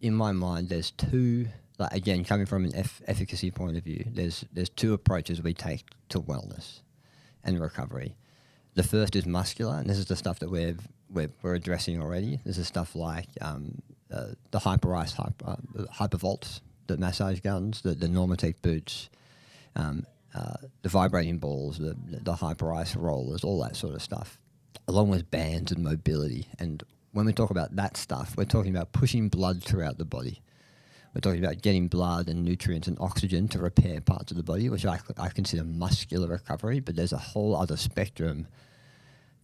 in my mind, there's two, like again, coming from an efficacy point of view, there's two approaches we take to wellness and recovery. The first is muscular, and this is the stuff that we're addressing already. This is stuff like the Hyperice, Hypervolts, the massage guns, the Normatec boots, the vibrating balls, the Hyperice rollers, all that sort of stuff, along with bands and mobility. And when we talk about that stuff, we're talking about pushing blood throughout the body. We're talking about getting blood and nutrients and oxygen to repair parts of the body, which I consider muscular recovery, but there's a whole other spectrum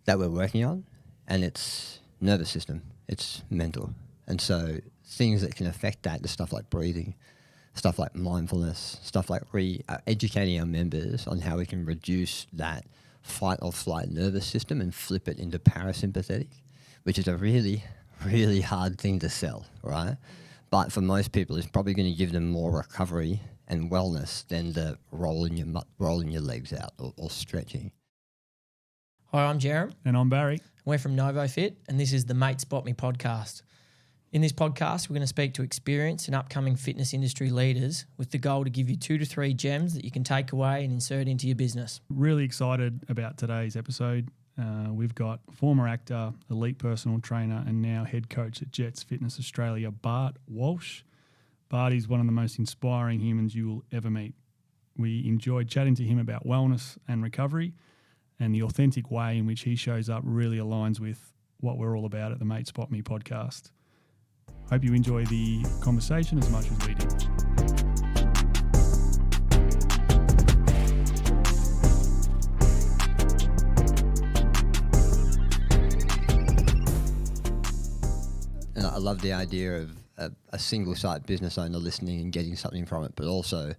that we're working on, and it's nervous system, it's mental. And so things that can affect that, the stuff like breathing, stuff like mindfulness, stuff like educating our members on how we can reduce that fight or flight nervous system and flip it into parasympathetic, which is a really, really hard thing to sell, right? But for most people, it's probably going to give them more recovery and wellness than the rolling your legs out or stretching. Hi, I'm Jerem. And I'm Barry. We're from NovoFit, and this is the Mate Spot Me podcast. In this podcast, we're going to speak to experienced and upcoming fitness industry leaders with the goal to give you 2 to 3 gems that you can take away and insert into your business. Really excited about today's episode. We've got former actor, elite personal trainer, and now head coach at Jets Fitness Australia, Bart Walsh. Bart is one of the most inspiring humans you will ever meet. We enjoyed chatting to him about wellness and recovery, and the authentic way in which he shows up really aligns with what we're all about at the Mate Spot Me podcast. Hope you enjoy the conversation as much as we do. And I love the idea of a single site business owner listening and getting something from it, but also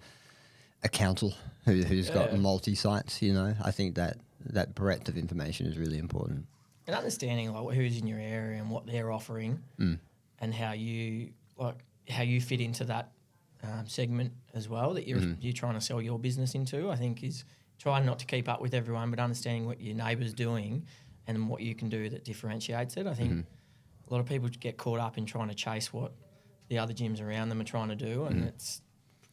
a council who's got multi-sites, you know. I think that breadth of information is really important. And understanding like who's in your area and what they're offering and how you fit into that segment as well that you're trying to sell your business into, I think is trying not to keep up with everyone, but understanding what your neighbour's doing and what you can do that differentiates it. I think a lot of people get caught up in trying to chase what the other gyms around them are trying to do, and it's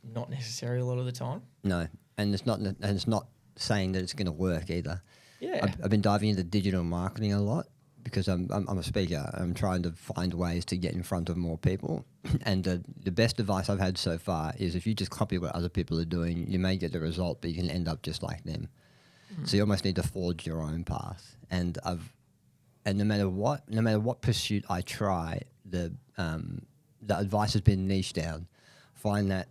not necessary a lot of the time. No, and it's not saying that it's going to work either. Yeah, I've been diving into digital marketing a lot because I'm a speaker. I'm trying to find ways to get in front of more people. And the best advice I've had so far is if you just copy what other people are doing, you may get the result, but you can end up just like them. So you almost need to forge your own path. And no matter what pursuit I try, the advice has been niched down. Find that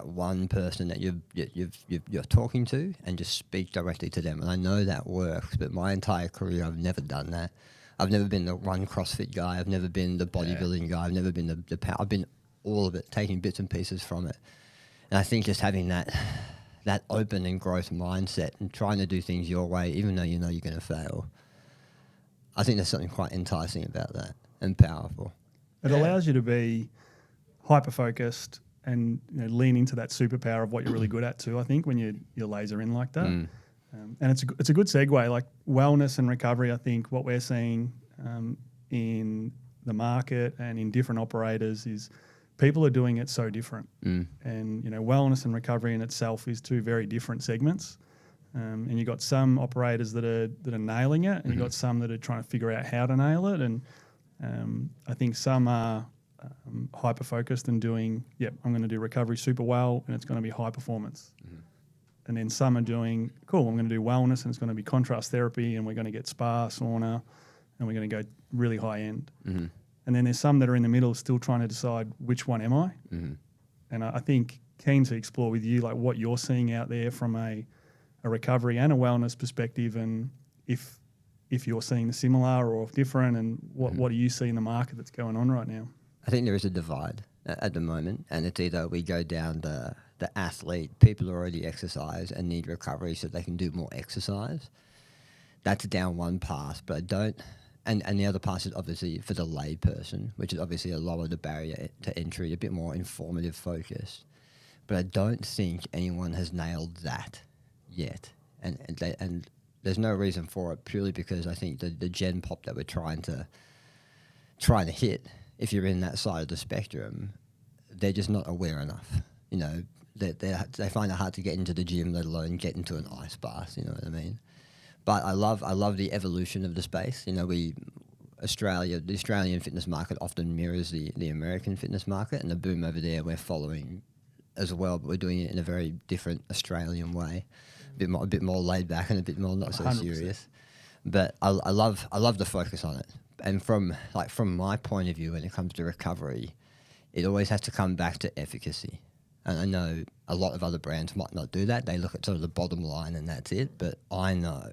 one person that you're talking to and just speak directly to them. And I know that works, but my entire career I've never done that. I've never been the one CrossFit guy. I've never been the bodybuilding guy. I've never been the power. I've been all of it, taking bits and pieces from it. And I think just having that open and growth mindset and trying to do things your way, even though you know you're going to fail, I think there's something quite enticing about that and powerful. It allows you to be hyper-focused and lean into that superpower of what you're really good at too, I think, when you're laser in like that. And it's a good segue, like wellness and recovery. I think what we're seeing in the market and in different operators is people are doing it so different. And, wellness and recovery in itself is two very different segments. And you've got some operators that are nailing it, and you've got some that are trying to figure out how to nail it. And I think some are hyper-focused and doing, I'm going to do recovery super well, and it's going to be high performance. And then some are doing, I'm going to do wellness, and it's going to be contrast therapy, and we're going to get spa, sauna, and we're going to go really high end. And then there's some that are in the middle still trying to decide which one am I. And I think keen to explore with you like what you're seeing out there from a recovery and a wellness perspective, and if you're seeing the similar or different, and what do you see in the market that's going on right now? I think there is a divide at the moment, and it's either we go down the athlete, people who already exercise and need recovery so they can do more exercise. That's down one path, but I don't. And the other path is obviously for the lay person, which is obviously a lower the barrier to entry, a bit more informative focus. But I don't think anyone has nailed that yet, and there's no reason for it, purely because I think the gen pop that we're trying to hit if you're in that side of the spectrum, they're just not aware enough. You know, they find it hard to get into the gym, let alone get into an ice bath. You know what I mean? But I love the evolution of the space. You know, the Australian fitness market often mirrors the American fitness market, and the boom over there we're following as well, but we're doing it in a very different Australian way, a bit more laid back and a bit more not so 100%. serious. But I love the focus on it, and from my point of view, when it comes to recovery, it always has to come back to efficacy. And I know a lot of other brands might not do that. They look at sort of the bottom line and that's it. But I know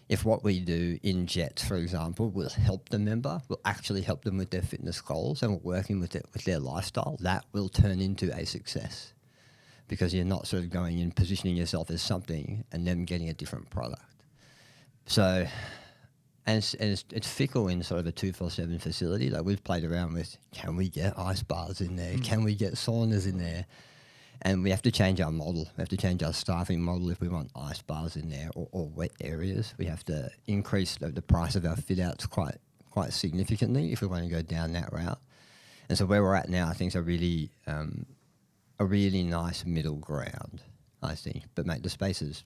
if what we do in Jets, for example, will help the member, will actually help them with their fitness goals and we're working with their lifestyle, that will turn into a success, because you're not sort of going in positioning yourself as something and then getting a different product. So, and it's fickle in sort of a 247 facility. Like we've played around with, can we get ice baths in there? Can we get saunas in there? And we have to change our model. We have to change our staffing model if we want ice baths in there or wet areas. We have to increase the price of our fit outs quite significantly if we want to go down that route. And so where we're at now, I think is a really nice middle ground, I think. But mate, the space is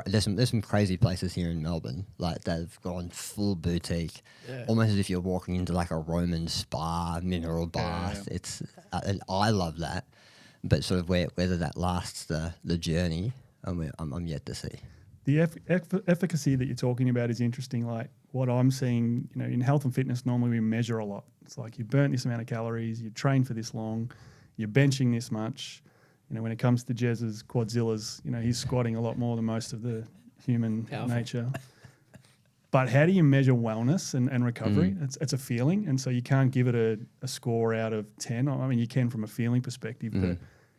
there's some crazy places here in Melbourne, like they've gone full boutique, almost as if you're walking into like a Roman spa mineral bath. Yeah. It's and I love that, but sort of whether that lasts the journey, I'm yet to see. The efficacy that you're talking about is interesting. Like what I'm seeing, you know, in health and fitness, normally we measure a lot. It's like you burnt this amount of calories, you trained for this long, you're benching this much. You know, when it comes to Jez's Quadzillas, you know, he's squatting a lot more than most of the human nature. But how do you measure wellness and recovery? It's a feeling, and so you can't give it a score out of 10. I mean, you can from a feeling perspective, but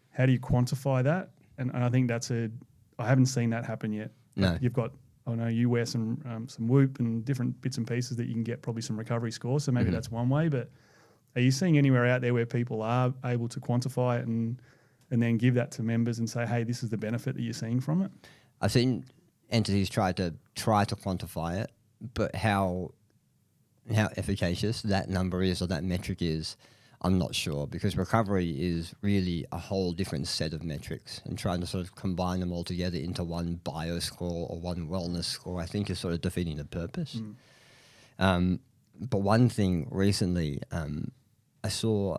how do you quantify that? And I think I haven't seen that happen yet. No. You've got, I know you wear some Whoop and different bits and pieces that you can get probably some recovery scores, so maybe that's one way, but are you seeing anywhere out there where people are able to quantify it and then give that to members and say, hey, this is the benefit that you're seeing from it? I've seen entities try to quantify it, but how efficacious that number is or that metric is, I'm not sure, because recovery is really a whole different set of metrics, and trying to sort of combine them all together into one bio score or one wellness score, I think is sort of defeating the purpose. But one thing recently, I saw,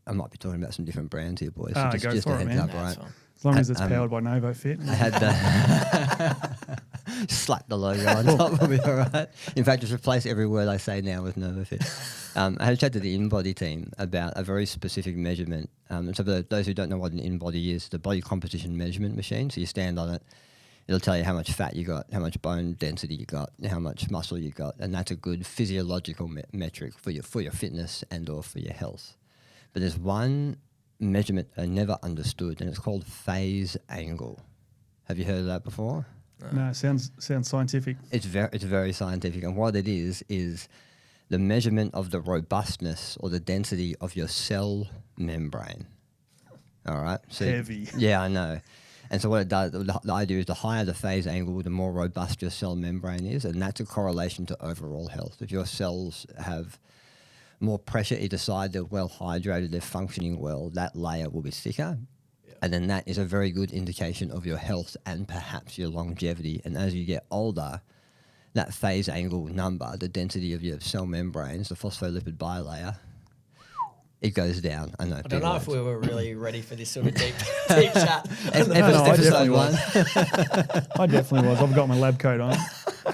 I might be talking about some different brands here, boys. So just go a for it, heads man. up, right? As long as it's powered by NovoFit. I had slap the logo on top, will be all right. In fact, just replace every word I say now with NovoFit. I had a chat to the InBody team about a very specific measurement. And so for those who don't know what an InBody is, the body composition measurement machine. So you stand on it, it'll tell you how much fat you got, how much bone density you got, how much muscle you got, and that's a good physiological metric for your fitness and or for your health. But there's one measurement I never understood, and it's called phase angle. Have you heard of that before? No, sounds scientific. It's very scientific, and what it is the measurement of the robustness or the density of your cell membrane. All right, so heavy. Yeah, I know. And so what it does, the idea is the higher the phase angle, the more robust your cell membrane is, and that's a correlation to overall health. If your cells have more pressure either side, they're well hydrated, they're functioning well, that layer will be thicker. Yeah. And then that is a very good indication of your health and perhaps your longevity. And as you get older, that phase angle number, the density of your cell membranes, the phospholipid bilayer, it goes down. I know. I don't know if we were really ready for this sort of deep chat. Episode 1. I definitely was. I've got my lab coat on.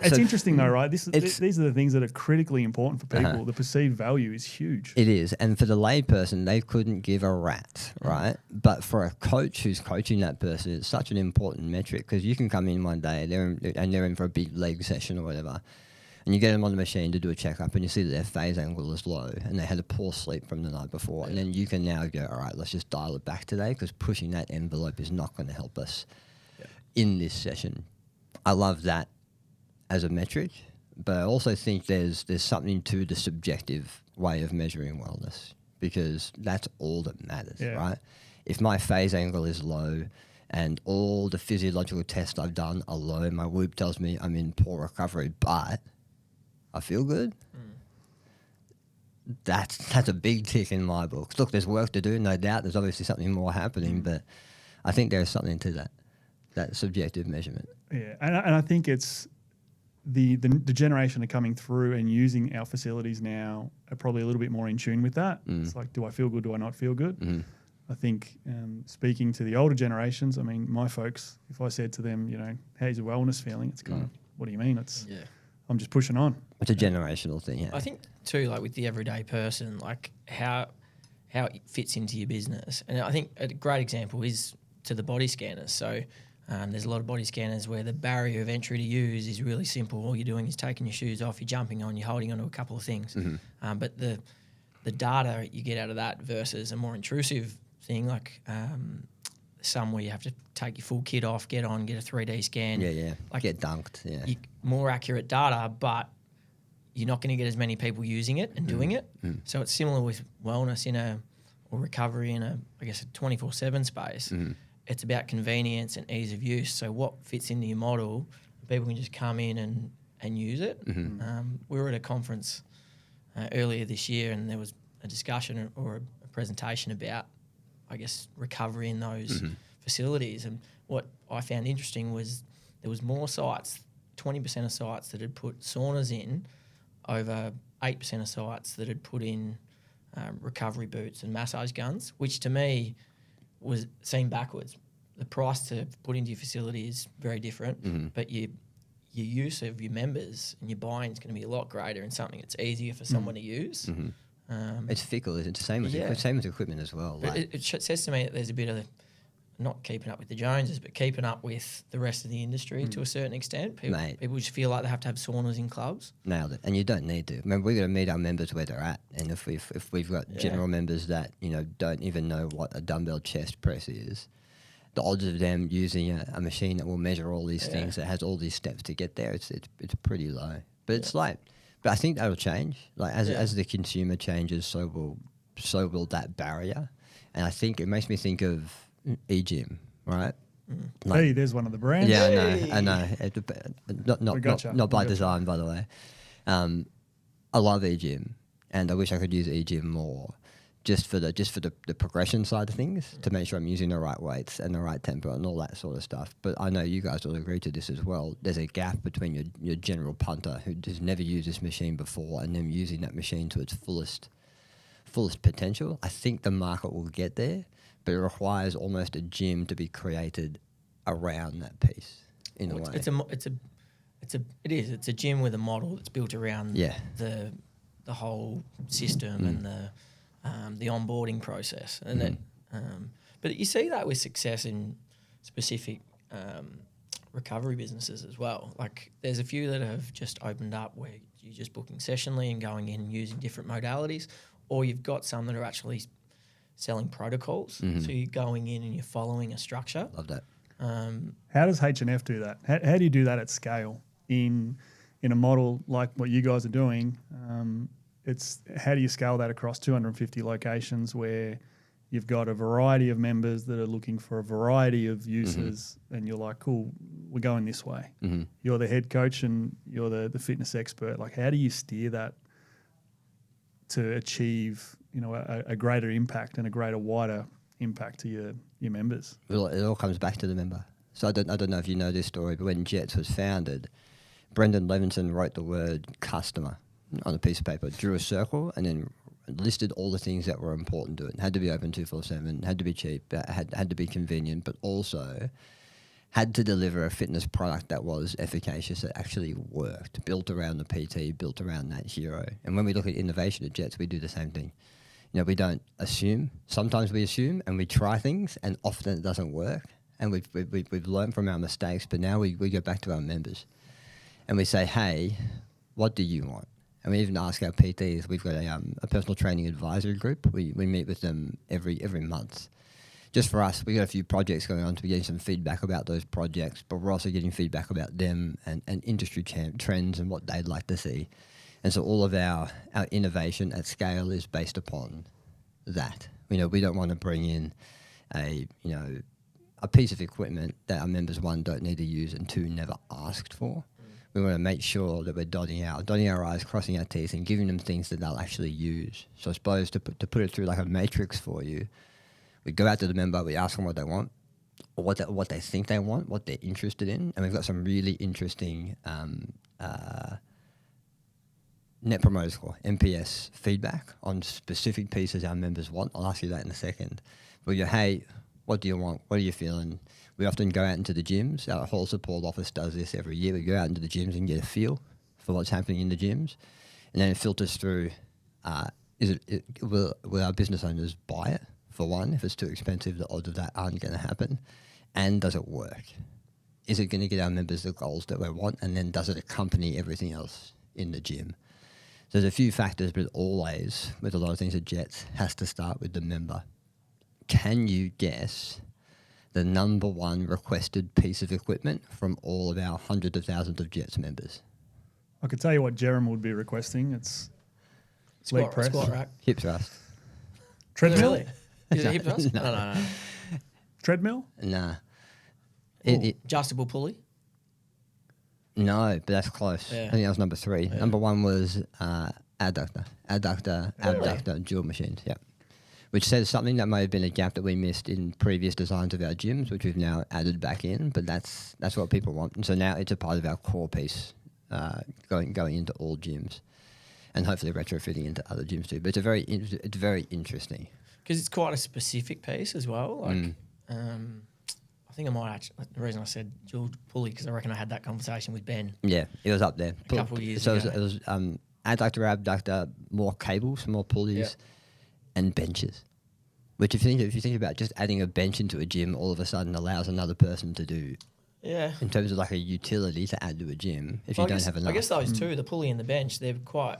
It's interesting though, right? These are the things that are critically important for people. The perceived value is huge. It is. And for the layperson, they couldn't give a rat, right? But for a coach who's coaching that person, it's such an important metric, because you can come in one day and they're in for a big leg session or whatever, and you get them on the machine to do a checkup and you see that their phase angle is low and they had a poor sleep from the night before. And then you can now go, all right, let's just dial it back today, because pushing that envelope is not going to help us in this session. I love that as a metric, but I also think there's something to the subjective way of measuring wellness, because that's all that matters, right? If my phase angle is low and all the physiological tests I've done are low, my Whoop tells me I'm in poor recovery, but I feel good, that's a big tick in my book. Look, there's work to do, no doubt. There's obviously something more happening, but I think there's something to that subjective measurement. Yeah, and I think it's the generation are coming through and using our facilities now are probably a little bit more in tune with that. It's like, do I feel good? Do I not feel good? I think speaking to the older generations, I mean, my folks, if I said to them, you know, how's your wellness feeling? It's kind of, what do you mean? I'm just pushing on. It's a generational thing, yeah. I think too, like with the everyday person, like how it fits into your business. And I think a great example is to the body scanners. So there's a lot of body scanners where the barrier of entry to use is really simple. All you're doing is taking your shoes off, you're jumping on, you're holding onto a couple of things. But the data you get out of that versus a more intrusive thing, like some where you have to take your full kit off, get on, get a 3D scan. Yeah. Like get dunked, yeah. More accurate data, but you're not going to get as many people using it and doing it. So it's similar with wellness or recovery in a 24/7 space. It's about convenience and ease of use. So what fits into your model, people can just come in and use it. We were at a conference earlier this year, and there was a discussion or a presentation about, I guess, recovery in those facilities. And what I found interesting was there was more sites, 20% of sites that had put saunas in, over 8% of sites that had put in recovery boots and massage guns, which to me seemed backwards. The price to put into your facility is very different, but your use of your members and your buy-in is going to be a lot greater in something that's easier for someone to use. It's fickle. It's the same with equipment as well. Like, it says to me that there's a bit of not keeping up with the Joneses, but keeping up with the rest of the industry to a certain extent. People just feel like they have to have saunas in clubs. Nailed it. And you don't need to. Remember, we've got to meet our members where they're at. And if we've got general members that, you know, don't even know what a dumbbell chest press is, the odds of them using a machine that will measure all these things, that has all these steps to get there, it's pretty low. But it's like, but I think that'll change. Like as the consumer changes, so will that barrier. And I think it makes me think of e-gym, right? Like, hey, there's one of the brands. Yeah, I know. Not by design, by the way. I love e-gym, and I wish I could use e-gym more, just for the progression side of things, to make sure I'm using the right weights and the right tempo and all that sort of stuff. But I know you guys will agree to this as well. There's a gap between your general punter who has never used this machine before and them using that machine to its fullest potential. I think the market will get there, but it requires almost a gym to be created around that piece in a way. It's a gym with a model that's built around the whole system and the onboarding process, and but you see that with success in specific recovery businesses as well. Like there's a few that have just opened up where you're just booking sessionally and going in and using different modalities, or you've got some that are actually selling protocols. So you're going in and you're following a structure. Love that. How does H&F do that? How do you do that at scale in a model like what you guys are doing? It's how do you scale that across 250 locations where you've got a variety of members that are looking for a variety of uses, and you're like, cool, we're going this way. You're the head coach and you're the fitness expert. Like, how do you steer that to achieve, you know, a greater impact and a greater, wider impact to your members? Well, it all comes back to the member. So I don't know if you know this story, but when Jets was founded, Brendan Levinson wrote the word customer on a piece of paper, drew a circle, and then listed all the things that were important to it. It had to be open 24/7, had to be cheap, had to be convenient, but also had to deliver a fitness product that was efficacious, that actually worked, built around the PT, built around that hero. And when we look at innovation at Jets, we do the same thing. You know, we don't assume. Sometimes we assume and we try things, and often it doesn't work. And we've learned from our mistakes, but now we go back to our members and we say, hey, what do you want? And we even ask our PTs. We've got a personal training advisory group. We meet with them every month. Just for us, we got a few projects going on, so we're getting some feedback about those projects, but we're also getting feedback about them and industry trends and what they'd like to see. And so all of our innovation at scale is based upon that. You know, we don't want to bring in a piece of equipment that our members, one, don't need to use, and two, never asked for. We want to make sure that we're dotting our I's, crossing our T's, and giving them things that they'll actually use. So I suppose to put it through like a matrix for you, we go out to the member, we ask them what they want, or what they think they want, what they're interested in, and we've got some really interesting Net Promoter Score, NPS feedback on specific pieces our members want. I'll ask you that in a second. But you go, hey, what do you want? What are you feeling? We often go out into the gyms. Our whole support office does this every year. We go out into the gyms and get a feel for what's happening in the gyms. And then it filters through, will our business owners buy it, for one? If it's too expensive, the odds of that aren't going to happen. And does it work? Is it going to get our members the goals that we want? And then does it accompany everything else in the gym? So there's a few factors, but always, with a lot of things at Jets, has to start with the member. Can you guess the number one requested piece of equipment from all of our hundreds of thousands of Jets members? I could tell you what Jerem would be requesting. It's leg press. Squat rack. Hip thrust. Treadmill? Really? Is it hip thrust? No. Treadmill? Nah. Adjustable pulley? No, but that's close. Yeah. I think that was number 3. Yeah. Number 1 was adductor, abductor, dual machines. Yeah, which says something that may have been a gap that we missed in previous designs of our gyms, which we've now added back in. But that's what people want, and so now it's a part of our core piece going into all gyms, and hopefully retrofitting into other gyms too. But it's very interesting Because it's quite a specific piece as well. Like, I think I might actually. The reason I said dual pulley because I reckon I had that conversation with Ben. Yeah, it was up there. A couple of years so ago. it was adductor, abductor, more cables, more pulleys, and benches. Which if you think about just adding a bench into a gym, all of a sudden allows another person to do. Yeah. In terms of like a utility to add to a gym, if you don't have enough. I guess those two, the pulley and the bench, they're quite.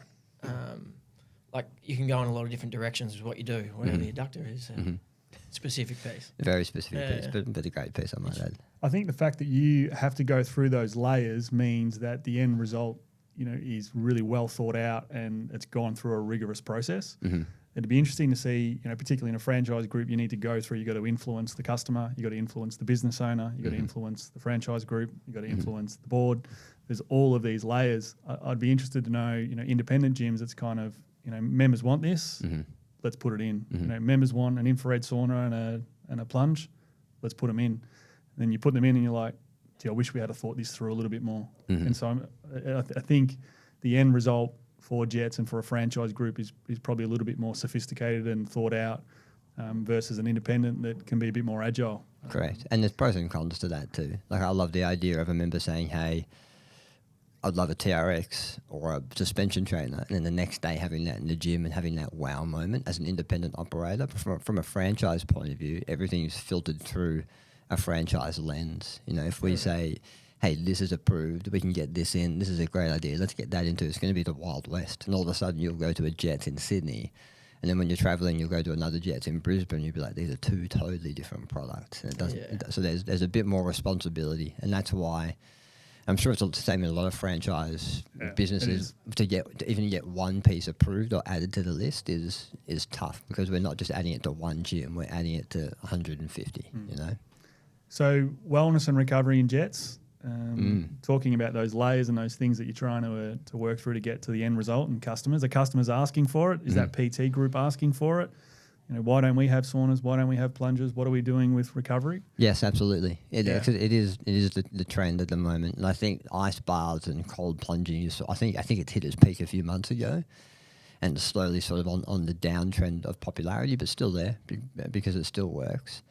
Like you can go in a lot of different directions with what you do. Whatever the adductor is. Specific piece. A very specific piece, but a great piece, I might add. I think the fact that you have to go through those layers means that the end result, is really well thought out and it's gone through a rigorous process. It'd be interesting to see, particularly in a franchise group, you need to go through. You got to influence the customer, you got to influence the business owner, you got to influence the franchise group, you got to influence the board. There's all of these layers. I'd be interested to know, independent gyms. It's kind of, members want this. Let's put it in. Members want an infrared sauna and a plunge. Let's put them in. And then you put them in and you're like, gee, I wish we had thought this through a little bit more. And so I think the end result for Jets and for a franchise group is probably a little bit more sophisticated and thought out versus an independent that can be a bit more agile. Correct. And there's pros and cons to that too. Like I love the idea of a member saying, hey, I'd love a TRX or a suspension trainer, and then the next day having that in the gym and having that wow moment as an independent operator. From a franchise point of view, everything's filtered through a franchise lens. If we say, hey, this is approved, we can get this in, this is a great idea, let's get that into, it's going to be the Wild West. And all of a sudden you'll go to a Jets in Sydney, and then when you're traveling, you'll go to another Jets in Brisbane, you'll be like, these are two totally different products. And it doesn't. So there's a bit more responsibility, and that's why I'm sure it's the same in a lot of franchise businesses. To even get one piece approved or added to the list is tough, because we're not just adding it to one gym, we're adding it to 150. So wellness and recovery in Jets. Talking about those layers and those things that you're trying to work through to get to the end result and customers. Are customers asking for it? Is that PT group asking for it? Why don't we have saunas? Why don't we have plunges? What are we doing with recovery? Yes, absolutely. It is the trend at the moment, and I think ice baths and cold plunging is. I think it hit its peak a few months ago, and it's slowly sort of on the downtrend of popularity, but still there because it still works,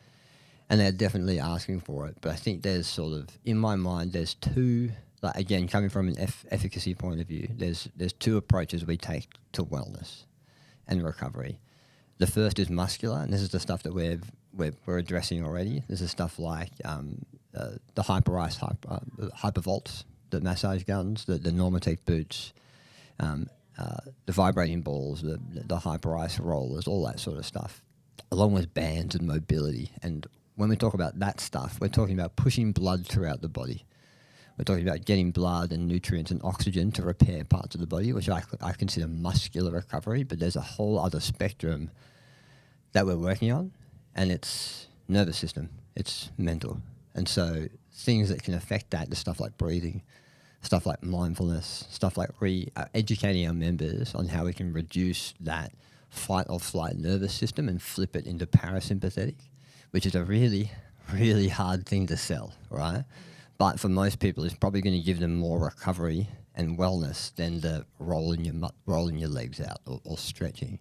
and they're definitely asking for it. But I think there's sort of, in my mind, there's two. Like again, coming from an efficacy point of view, there's two approaches we take to wellness and recovery. The first is muscular, and this is the stuff that we're addressing already. This is stuff like the hypervolts, the massage guns, the Normatec boots, the vibrating balls, the hyper ice rollers, all that sort of stuff, along with bands and mobility. And when we talk about that stuff, we're talking about pushing blood throughout the body. We're talking about getting blood and nutrients and oxygen to repair parts of the body, which I consider muscular recovery, but there's a whole other spectrum that we're working on, and it's nervous system, it's mental. And so things that can affect that, the stuff like breathing, stuff like mindfulness, stuff like educating our members on how we can reduce that fight or flight nervous system and flip it into parasympathetic, which is a really, really hard thing to sell, right? But for most people, it's probably going to give them more recovery and wellness than the rolling your legs out or stretching.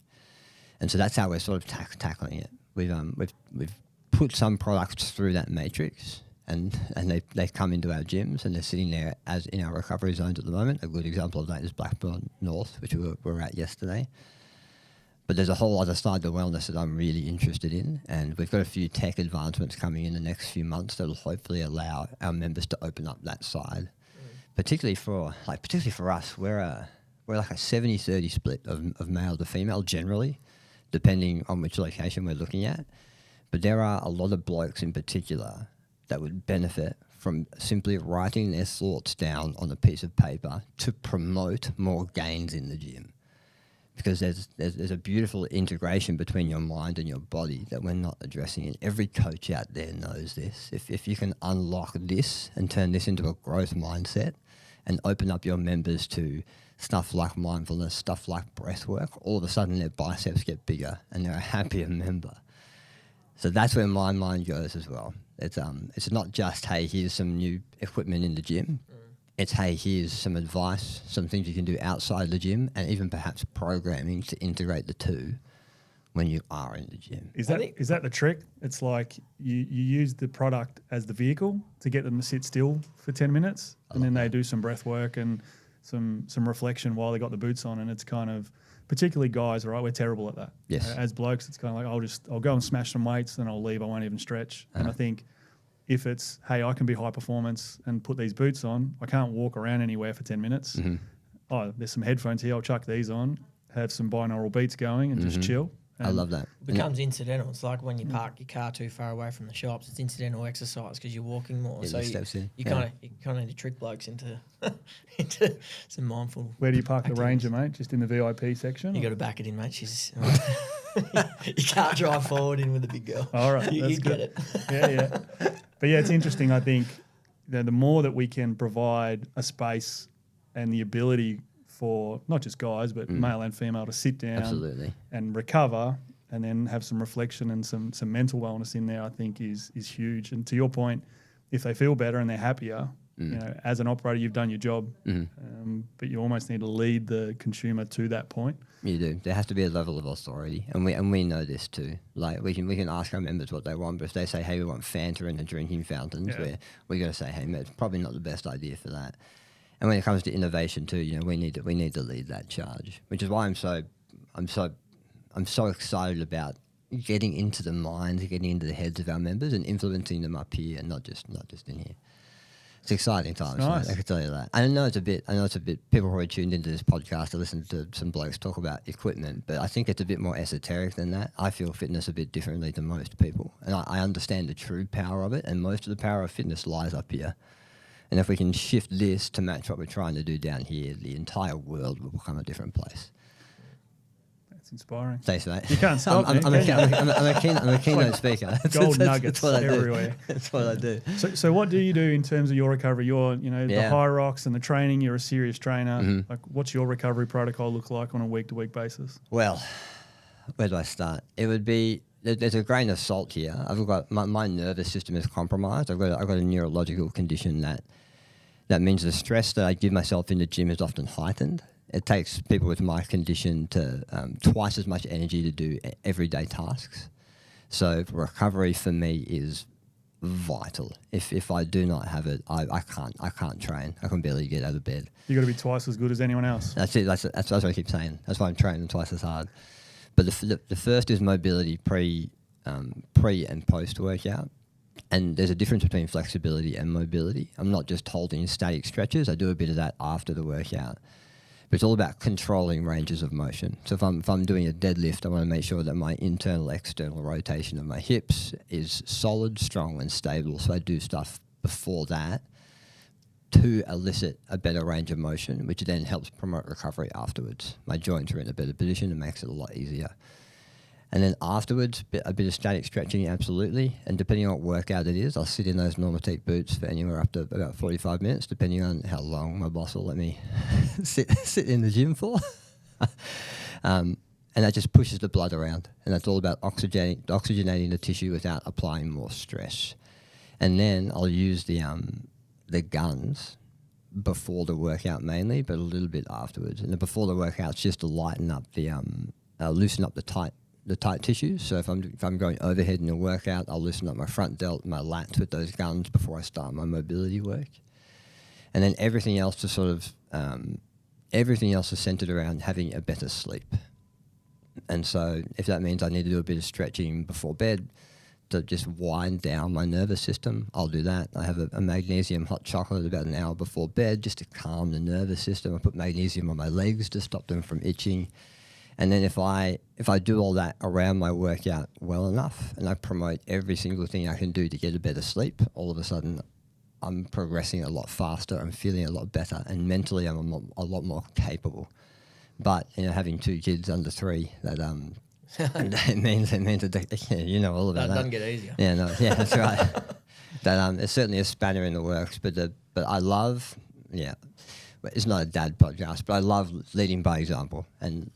And so that's how we're sort of tackling it. We've put some products through that matrix, and they come into our gyms and they're sitting there as in our recovery zones at the moment. A good example of that is Blackburn North, which we were at yesterday. But there's a whole other side to wellness that I'm really interested in, and we've got a few tech advancements coming in the next few months that will hopefully allow our members to open up that side. Particularly for us, we're like a 70-30 split of male to female generally, depending on which location we're looking at. But there are a lot of blokes in particular that would benefit from simply writing their thoughts down on a piece of paper to promote more gains in the gym. Because there's a beautiful integration between your mind and your body that we're not addressing. And every coach out there knows this. If you can unlock this and turn this into a growth mindset and open up your members to stuff like mindfulness, stuff like breath work, all of a sudden their biceps get bigger and they're a happier member. So that's where my mind goes as well. It's not just, hey, here's some new equipment in the gym. It's, hey, here's some advice, some things you can do outside the gym, and even perhaps programming to integrate the two when you are in the gym. Is that the trick? It's like you use the product as the vehicle to get them to sit still for 10 minutes, and then they do some breath work and some reflection while they got the boots on, and it's kind of, particularly guys, right? We're terrible at that. Yes. As blokes, it's kind of like I'll go and smash some weights, then I'll leave. I won't even stretch. And I think if it's, hey, I can be high performance and put these boots on, I can't walk around anywhere for 10 minutes. Mm-hmm. Oh, there's some headphones here. I'll chuck these on, have some binaural beats going and just chill. I love that. It becomes incidental. It's like when you park your car too far away from the shops. It's incidental exercise because you're walking more. Yeah, so you kind of need to trick blokes into some mindful. Where do you park activities. the Ranger, mate? Just in the VIP section? You got to back it in, mate. She's you can't drive forward in with a big girl. All right, you that's get good. it. Yeah. But yeah, it's interesting. I think the more that we can provide a space and the ability for not just guys but male and female to sit down Absolutely. and recover and then have some reflection and some mental wellness in there, I think is huge. And to your point, if they feel better and they're happier, you know, as an operator, you've done your job, but you almost need to lead the consumer to that point. You do. There has to be a level of authority, and we know this too. Like we can ask our members what they want, but if they say, "Hey, we want Fanta and the drinking fountains," we got to say, "Hey, mate, it's probably not the best idea for that." And when it comes to innovation too, you know, we need to lead that charge, which is why I'm so excited about getting into the minds, getting into the heads of our members, and influencing them up here, and not just in here. It's exciting times. Nice. I can tell you that. I know it's a bit. People probably tuned into this podcast to listen to some blokes talk about equipment, but I think it's a bit more esoteric than that. I feel fitness a bit differently than most people, and I understand the true power of it. And most of the power of fitness lies up here. And if we can shift this to match what we're trying to do down here, the entire world will become a different place. That's inspiring. Thanks, mate. You can't stop me. I'm a keynote speaker. Gold nuggets that's what I everywhere. do. That's what I do. So what do you do in terms of your recovery? You're, the high rocks and the training. You're a serious trainer. Like, what's your recovery protocol look like on a week-to-week basis? Well, where do I start? It would be there's a grain of salt here. I've got my nervous system is compromised. I've got a neurological condition that means the stress that I give myself in the gym is often heightened. It takes people with my condition to twice as much energy to do everyday tasks. So recovery for me is vital. If I do not have it, I can't train. I can barely get out of bed. You got to be twice as good as anyone else. That's it. That's what I keep saying. That's why I'm training twice as hard. But the first is mobility pre and post workout. And there's a difference between flexibility and mobility. I'm not just holding static stretches. I do a bit of that after the workout. But it's all about controlling ranges of motion. So if I'm doing a deadlift, I want to make sure that my internal, external rotation of my hips is solid, strong, and stable. So I do stuff before that to elicit a better range of motion, which then helps promote recovery afterwards. My joints are in a better position and makes it a lot easier. And then afterwards, a bit of static stretching, absolutely. And depending on what workout it is, I'll sit in those Normatic boots for anywhere up to about 45 minutes, depending on how long my boss will let me sit in the gym for. And that just pushes the blood around. And that's all about oxygenating the tissue without applying more stress. And then I'll use the guns before the workout mainly, but a little bit afterwards. And before the workout's just to lighten up loosen up the tight tissues. So if I'm going overhead in a workout, I'll loosen up my front delt, my lats with those guns before I start my mobility work. And then everything else is centered around having a better sleep. And so if that means I need to do a bit of stretching before bed to just wind down my nervous system, I'll do that. I have a magnesium hot chocolate about an hour before bed just to calm the nervous system. I put magnesium on my legs to stop them from itching. And then if I do all that around my workout well enough, and I promote every single thing I can do to get a better sleep, all of a sudden I'm progressing a lot faster. I'm feeling a lot better, and mentally I'm a lot more capable. But having 2 kids under 3, that it means that, you know all about that. Doesn't get easier. Yeah, that's right. That it's certainly a spanner in the works. But I love, it's not a dad podcast, but I love leading by example. And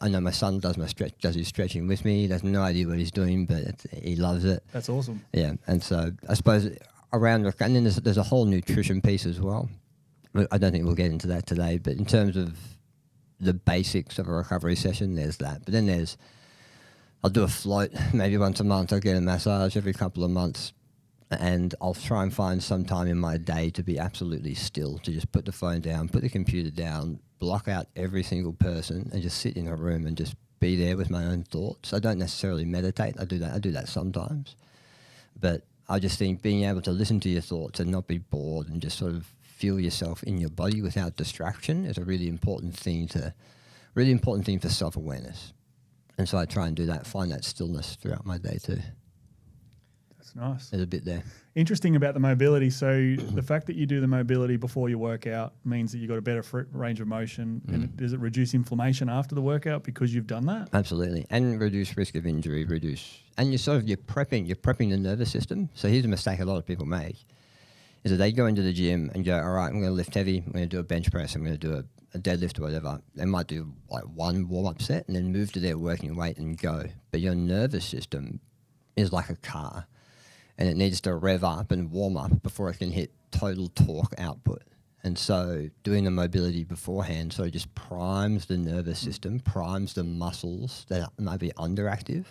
I know my son does his stretching with me. He has no idea what he's doing, but he loves it. That's awesome. Yeah, and so I suppose and then there's a whole nutrition piece as well. I don't think we'll get into that today, but in terms of the basics of a recovery session, there's that. But then I'll do a float maybe once a month. I'll get a massage every couple of months. And I'll try and find some time in my day to be absolutely still, to just put the phone down, put the computer down, block out every single person and just sit in a room and just be there with my own thoughts. I don't necessarily meditate. I do that sometimes. But I just think being able to listen to your thoughts and not be bored and just sort of feel yourself in your body without distraction is a really important thing for self-awareness. And so I try and do that, find that stillness throughout my day too. Nice. There's a bit there. Interesting about the mobility. So the fact that you do the mobility before your workout means that you've got a better range of motion. And does it reduce inflammation after the workout because you've done that? Absolutely. And reduce risk of injury, and you're prepping the nervous system. So here's a mistake a lot of people make, is that they go into the gym and go, all right, I'm going to lift heavy, I'm going to do a bench press, I'm going to do a deadlift or whatever. They might do like one warm-up set and then move to their working weight and go. But your nervous system is like a car, and it needs to rev up and warm up before it can hit total torque output. And so doing the mobility beforehand sort of just primes the nervous system, primes the muscles that might be underactive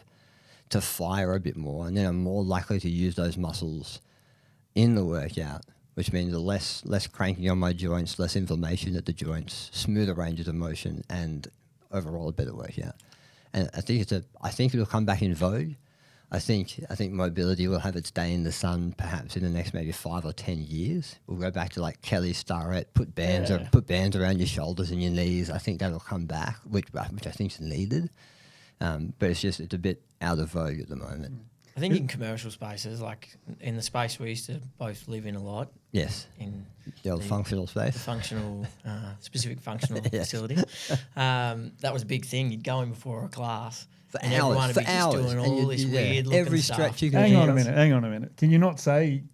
to fire a bit more, and then I'm more likely to use those muscles in the workout, which means less cranking on my joints, less inflammation at the joints, smoother ranges of motion, and overall a better workout. And I think it'll come back in vogue. I think mobility will have its day in the sun perhaps in the next maybe 5 or 10 years. We'll go back to like Kelly Starrett, put bands around your shoulders and your knees. I think that'll come back, which I think is needed. But it's a bit out of vogue at the moment. I think in commercial spaces, like in the space we used to both live in a lot. Yes. In the old functional space. The functional, specific functional facility. That was a big thing. You'd go in before a class. For and hours, everyone would be just doing all this weird looking every stuff. stretch you can Hang on a minute. Can you not say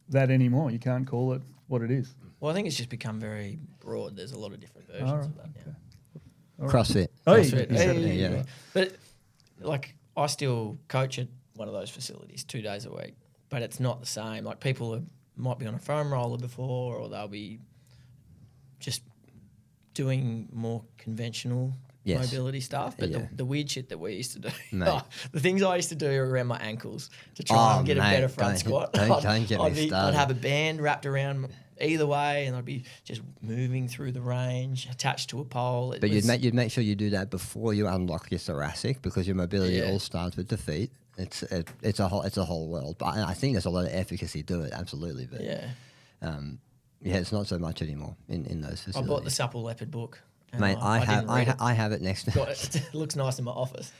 that anymore? You can't call it what it is. Well, I think it's just become very broad. There's a lot of different versions of that now. CrossFit. CrossFit. Yeah. But like I still coach at one of those facilities 2 days a week, but it's not the same. Like people might be on a foam roller before, or they'll be just doing more conventional mobility stuff. But the weird shit that we used to do, the things I used to do around my ankles to try and get a better front squat. Don't get me started. I'd have a band wrapped around either way, and I'd be just moving through the range attached to a pole. But you'd make sure you do that before you unlock your thoracic, because your mobility all starts with the feet. It's a whole world. But I think there's a lot of efficacy to it, absolutely. But it's not so much anymore in those facilities. I bought the Supple Leopard book. Mate, I have it next to it looks nice in my office.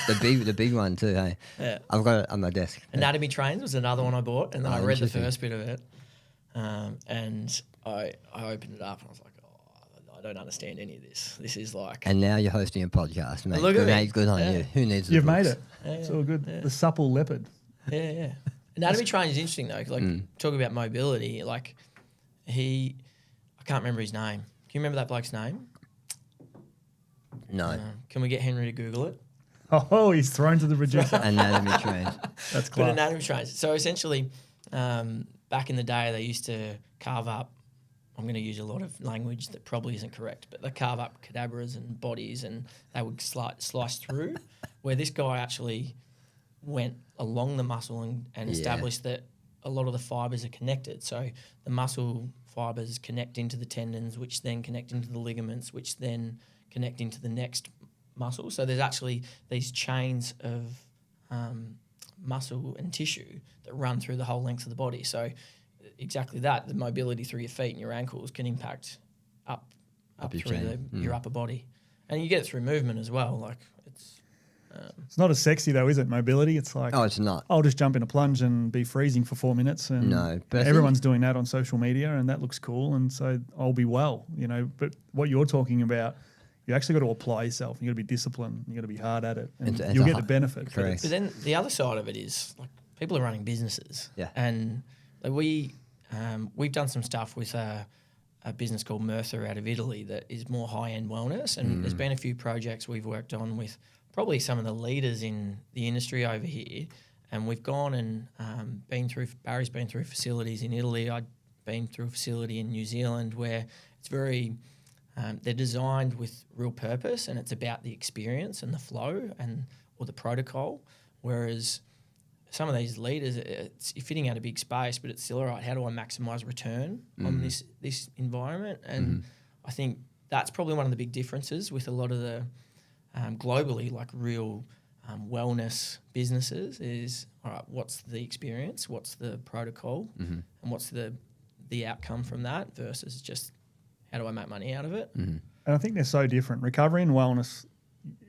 the big one too, hey? Yeah. I've got it on my desk. Anatomy Trains was another one I bought, and then I read the first bit of it, and I opened it up and I was like, I don't understand any of this. This is like And now you're hosting a podcast, mate. Look at me. Good on Yeah. you. Who needs the You've made books? it. It's all good. The supple leopard. yeah. Anatomy training is interesting though. Like talk about mobility. Like I can't remember his name. Can you remember that bloke's name? No. Can we get Henry to Google it? Oh, he's thrown to the producer. Anatomy trains. That's But class. anatomy trains. So essentially, back in the day, they used to carve up. I'm going to use a lot of language that probably isn't correct, but they carve up cadabras and bodies, and they would slice through. Where this guy actually went along the muscle and established that a lot of the fibers are connected. So the muscle fibers connect into the tendons, which then connect into the ligaments, which then connect into the next muscle. So there's actually these chains of muscle and tissue that run through the whole length of the body. So exactly that, the mobility through your feet and your ankles can impact up your through chain. your upper body. And you get it through movement as well. Like It's not as sexy though, is it? Mobility. It's like, Oh, it's not. I'll just jump in a plunge and be freezing for 4 minutes. And No, but I think- everyone's doing that on social media, and that looks cool. And so I'll be well, But what you're talking about, you actually got to apply yourself. You got to be disciplined. You got to be hard at it, and It's you'll a get the hu- benefit. But correct. But then the other side of it is like people are running businesses. Yeah. And like we've done some stuff with a business called Mertha out of Italy that is more high-end wellness. And there's been a few projects we've worked on with probably some of the leaders in the industry over here. And we've gone and Barry's been through facilities in Italy. I'd been through a facility in New Zealand where it's very... they're designed with real purpose, and it's about the experience and the flow or the protocol. Whereas some of these leaders, you're fitting out a big space, but it's still all right. How do I maximise return on this environment? And I think that's probably one of the big differences with a lot of the globally, like real wellness businesses is, all right, what's the experience, what's the protocol, and what's the outcome from that versus just how do I make money out of it? And I think they're so different. Recovery and wellness,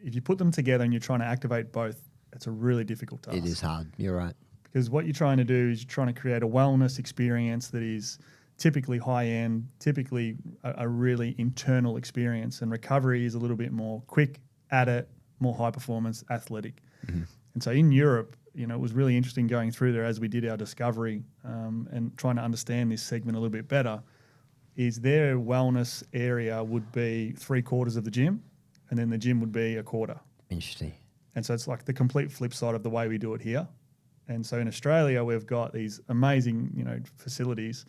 if you put them together and you're trying to activate both, it's a really difficult task. It is hard. You're right. Because what you're trying to do is you're trying to create a wellness experience that is typically high-end, typically a really internal experience. And recovery is a little bit more quick at it, more high-performance, athletic. And so in Europe, it was really interesting going through there as we did our discovery and trying to understand this segment a little bit better, is their wellness area would be 3/4 of the gym, and then the gym would be a quarter. Interesting. And so it's like the complete flip side of the way we do it here. And so in Australia, we've got these amazing, facilities,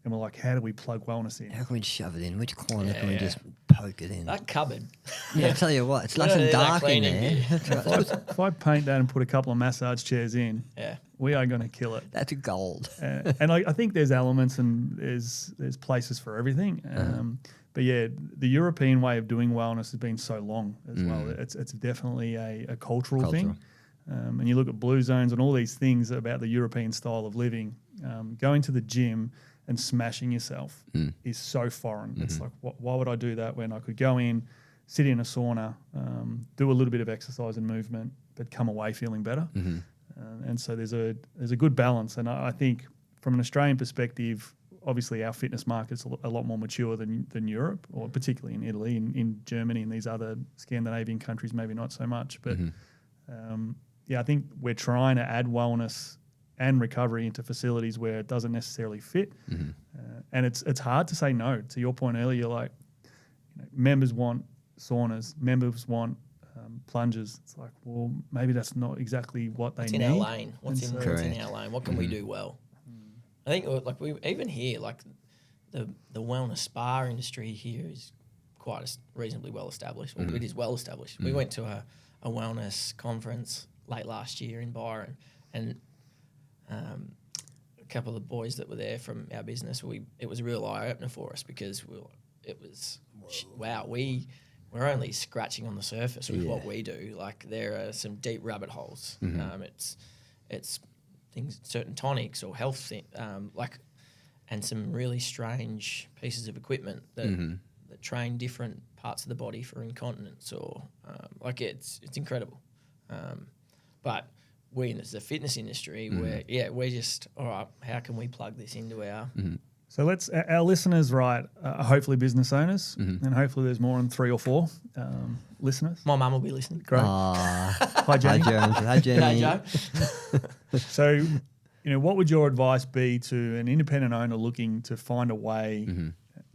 and we're like, how do we plug wellness in? How can we shove it in? Which corner can we Yeah. just poke it in? That cupboard. Yeah, I tell you what, it's We nice don't and need that dark in cleaning there. gear. That's right. If I paint that and put a couple of massage chairs in, Yeah. we are going to kill it. That's gold. And I think there's elements and there's places for everything. But yeah, the European way of doing wellness has been so long as well. It's definitely a cultural thing. And you look at blue zones and all these things about the European style of living. Going to the gym and smashing yourself is so foreign. It's like, why would I do that when I could go in, sit in a sauna, do a little bit of exercise and movement, but come away feeling better? And so there's a good balance. And I think from an Australian perspective, obviously our fitness market's a lot more mature than Europe, or particularly in Italy, in Germany and these other Scandinavian countries, maybe not so much. But I think we're trying to add wellness and recovery into facilities where it doesn't necessarily fit. And it's hard to say no. To your point earlier, like members want saunas, members want plunges. It's like, well, maybe that's not exactly what they What's need. in our lane? What's in Correct. our lane? What can we do well? I think like we even here, like the wellness spa industry here is quite reasonably well established. Well, it is well established. We went to a wellness conference late last year in Byron, and a couple of the boys that were there from our business, it was a real eye opener for us because we're only scratching on the surface with what we do. Like there are some deep rabbit holes. It's things, certain tonics or health and some really strange pieces of equipment that train different parts of the body for incontinence or it's incredible. But we as the fitness industry, we're just all right. How can we plug this into our So our listeners, right, are hopefully business owners, Mm-hmm. and hopefully there's more than 3 or 4 listeners. My mum will be listening. Great. Hi, Jenny. Hi, Jenny. Joe. So, what would your advice be to an independent owner looking to find a way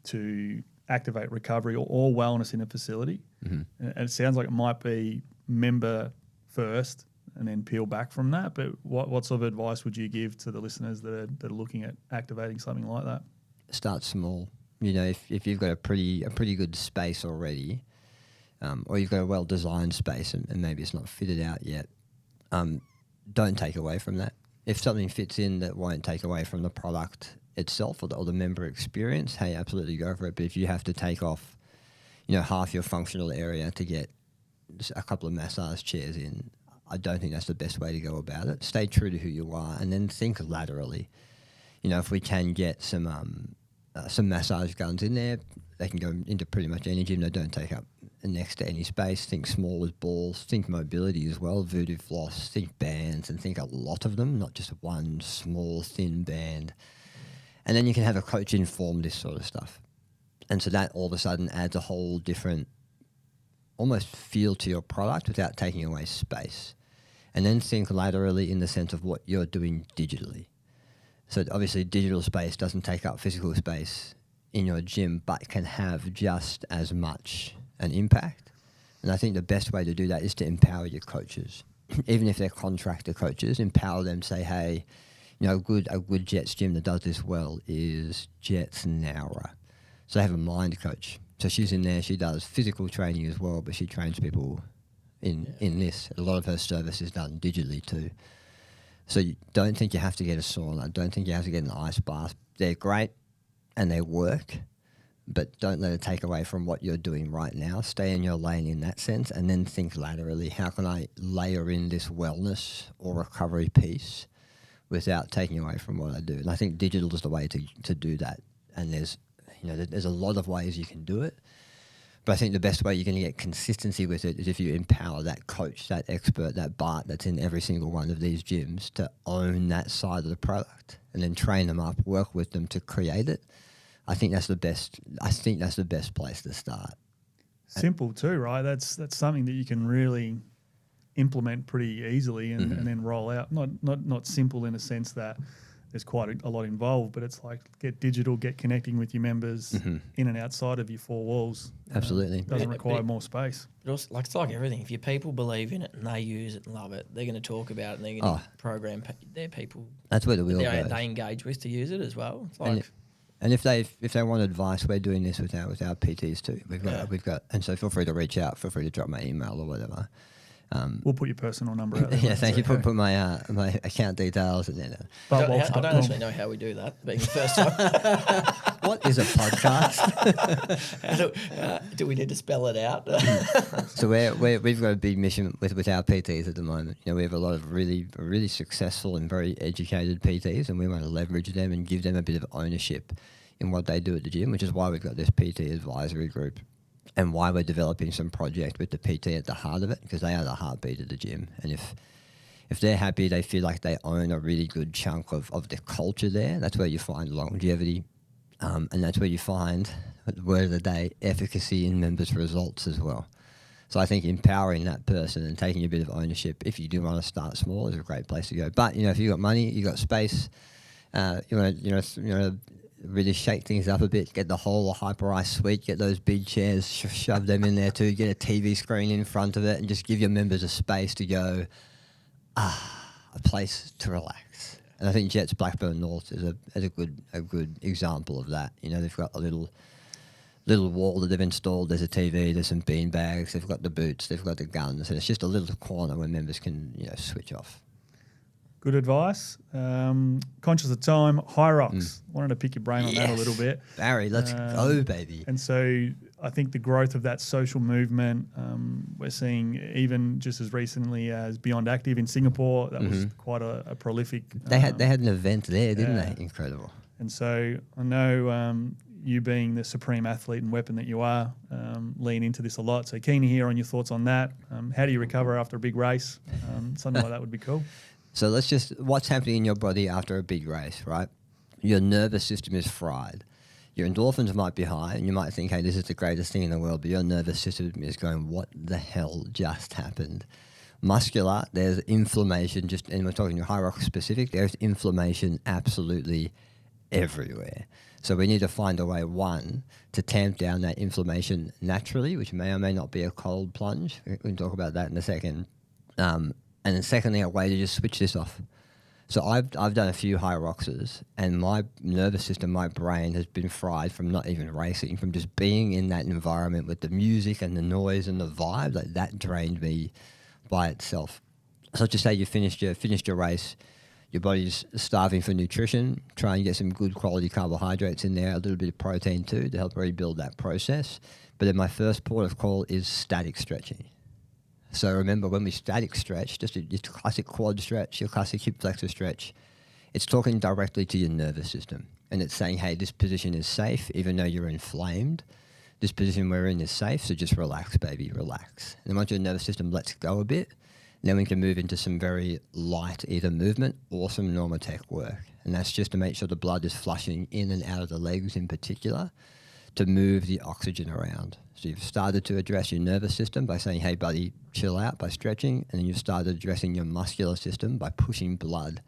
to activate recovery or wellness in a facility? And it sounds like it might be member first and then peel back from that. But what sort of advice would you give to the listeners that are looking at activating something like that? Start small. If you've got a pretty good space already, or you've got a well-designed space and maybe it's not fitted out yet, don't take away from that. If something fits in that won't take away from the product itself or the member experience, hey, absolutely go for it. But if you have to take off, half your functional area to get just a couple of massage chairs in, I don't think that's the best way to go about it. Stay true to who you are and then think laterally. If we can get some massage guns in there, they can go into pretty much any gym. They don't take up next to any space. Think small as balls. Think mobility as well. Voodoo floss. Think bands and think a lot of them, not just one small, thin band. And then you can have a coach inform this sort of stuff. And so that all of a sudden adds a whole different almost feel to your product without taking away space. And then think laterally in the sense of what you're doing digitally. So obviously digital space doesn't take up physical space in your gym, but can have just as much an impact. And I think the best way to do that is to empower your coaches. Even if they're contractor coaches, empower them, say, hey, a good Jets gym that does this well is Jets Nowra. So they have a mind coach. So she's in there, she does physical training as well, but she trains people in this. A lot of her service is done digitally too. So you don't think you have to get a sauna. Don't think you have to get an ice bath. They're great and they work, but don't let it take away from what you're doing right now. Stay in your lane in that sense and then think laterally, how can I layer in this wellness or recovery piece without taking away from what I do? And I think digital is the way to do that. And there's a lot of ways you can do it. But I think the best way you're going to get consistency with it is if you empower that coach, that expert, that Bart that's in every single one of these gyms to own that side of the product and then train them up, work with them to create it. I think that's the best place to start. Simple too, right? That's something that you can really implement pretty easily and then roll out. Not simple in a sense that there's quite a lot involved, but it's like get digital, get connecting with your members in and outside of your 4 walls. Absolutely. Doesn't require more space. But also, it's like everything. If your people believe in it and they use it and love it, they're going to talk about it and they're going to program their people. That's where the wheel goes. They engage with to use it as well. It's like, and if they want advice, we're doing this with our PTs too. We've got, and so feel free to reach out. Feel free to drop my email or whatever. We'll put your personal number out there. Yeah, thank you. Put my my account details and then. I don't actually know how we do that. Being the first time. What is a podcast? Do we need to spell it out? So we've got a big mission with our PTs at the moment. We have a lot of really successful and very educated PTs, and we want to leverage them and give them a bit of ownership in what they do at the gym, which is why we've got this PT advisory group. And why we're developing some project with the PT at the heart of it, because they are the heartbeat of the gym. And if they're happy, they feel like they own a really good chunk of the culture there, that's where you find longevity. And that's where you find, the word of the day, efficacy in members' results as well. So I think empowering that person and taking a bit of ownership, if you do want to start small, is a great place to go. But, if you've got money, you've got space, you want to really shake things up a bit, get the whole Hyper-Ice suite, get those big chairs, shove them in there too, get a TV screen in front of it and just give your members a space to go, a place to relax. And I think Jets Blackburn North is a good example of that. They've got a little wall that they've installed, there's a TV, there's some bean bags, they've got the boots, they've got the guns, and it's just a little corner where members can, switch off. Good advice. Conscious of time, High Rocks. Wanted to pick your brain on that a little bit. Barry, let's go, baby. And so I think the growth of that social movement, we're seeing even just as recently as Beyond Active in Singapore, that was quite a prolific. They had an event there, didn't they? Incredible. And so I know you being the supreme athlete and weapon that you are, lean into this a lot. So keen to hear on your thoughts on that. How do you recover after a big race? Something like that would be cool. So what's happening in your body after a big race, right? your nervous system is fried. Your endorphins might be high, and you might think, hey, this is the greatest thing in the world, but your nervous system is going, what the hell just happened? Muscular, there's inflammation, and we're talking high rock specific, there's inflammation absolutely everywhere. So we need to find a way, one, to tamp down that inflammation naturally, which may or may not be a cold plunge. We can talk about that in a second. And then secondly, a way to just switch this off. So I've done a few high roxes, and my nervous system, my brain has been fried from not even racing, from just being in that environment with the music and the noise and the vibe. Like that drained me by itself. So to say you finished your race, your body's starving for nutrition. Try and get some good quality carbohydrates in there, a little bit of protein too, to help rebuild that process. But then my first port of call is static stretching. So remember, when we static stretch, just your classic quad stretch, your classic hip flexor stretch, it's talking directly to your nervous system. And it's saying, hey, this position is safe, even though you're inflamed. This position we're in is safe, so just relax, baby, relax. And then once your nervous system lets go a bit, then we can move into some very light either movement or some Normatec work. And that's just to make sure the blood is flushing in and out of the legs in particular, to move the oxygen around. So you've started to address your nervous system by saying, hey, buddy, chill out, by stretching. And then you've started addressing your muscular system by pushing blood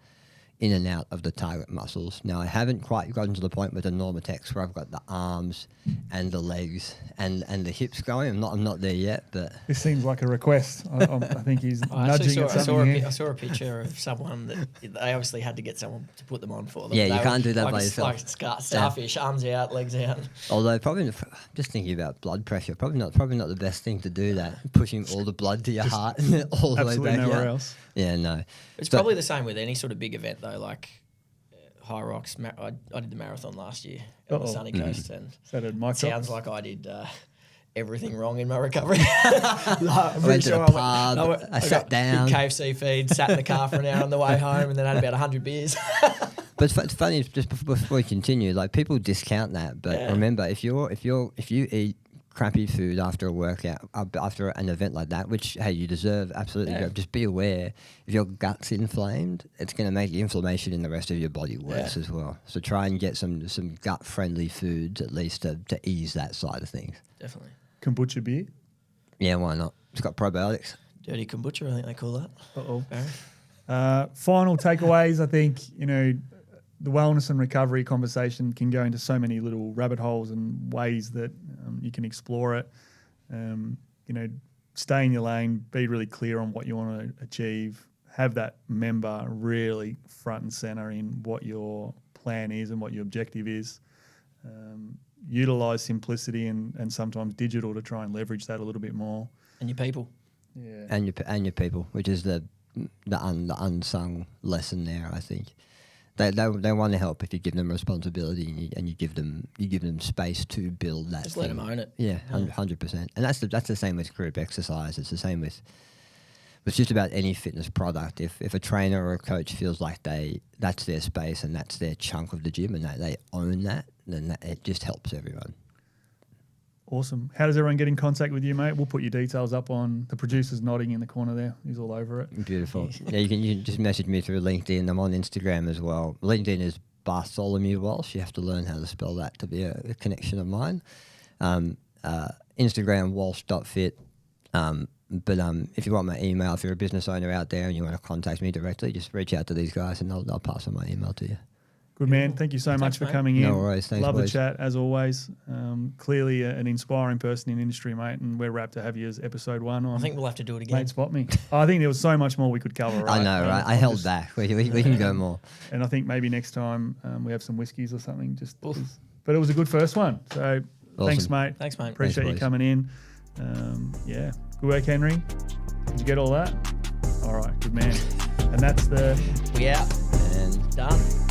in and out of the target muscles. Now, I haven't quite gotten to the point with the Normatecs where I've got the arms and the legs and the hips going. I'm not there yet, but... This seems like a request. I think he's nudging at something here. I saw a picture of someone that they obviously had to get someone to put them on for them. Yeah, you can't do that by yourself. Like starfish, arms out, legs out. Although probably, just thinking about blood pressure, probably not the best thing to do that, pushing all the blood to your heart all the way back nowhere out. else. Yeah, no. It's probably the same with any sort of big event though, like high rocks. I did the marathon last year on the sunny coast, and it sounds like I did everything wrong in my recovery. I went to the pub, I sat down. Big KFC feed, sat in the car for an hour on the way home, and then had about 100 beers. But it's funny, just before we continue, like people discount that, but remember, if you eat crappy food after a workout, after an event like that, which, hey, you deserve, absolutely. Yeah. Just be aware, if your gut's inflamed, it's going to make the inflammation in the rest of your body worse as well. So try and get some gut-friendly foods at least to ease that side of things. Definitely. Kombucha beer? Yeah, why not? It's got probiotics. Dirty kombucha, I think they call that. Final takeaways, I think, the wellness and recovery conversation can go into so many little rabbit holes and ways that you can explore it. Stay in your lane, be really clear on what you want to achieve, have that member really front and center in what your plan is and what your objective is. Utilize simplicity and sometimes digital to try and leverage that a little bit more. And your people. Yeah. And your people, which is the unsung lesson there, I think. They want to help if you give them responsibility and you give them space to build that. Just let them own it. Yeah, 100%. And that's the same with group exercise. It's the same with just about any fitness product. If a trainer or a coach feels like that's their space and that's their chunk of the gym and that they own that, then it just helps everyone. Awesome. How does everyone get in contact with you, mate? We'll put your details up on the producer's nodding in the corner there. He's all over it. Beautiful. Yeah, you can just message me through LinkedIn. I'm on Instagram as well. LinkedIn is Bartholomew Walsh. You have to learn how to spell that to be a connection of mine. Instagram, walsh.fit. But if you want my email, if you're a business owner out there and you want to contact me directly, just reach out to these guys and I'll pass on my email to you. Good man. Thank you so much for coming in. No worries. Thanks, Love boys. the chat as always. Clearly an inspiring person in industry, mate, and we're rapt to have you as episode 1 on. I think we'll have to do it again. Mate, spot me. I think there was so much more we could cover. Right? I know, right? I held back. We can go more. And I think maybe next time we have some whiskies or something. But it was a good first one. So awesome. Thanks, mate. Thanks, mate. Appreciate you coming in. Good work, Henry. Did you get all that? All right, good man. And that's we out. And done.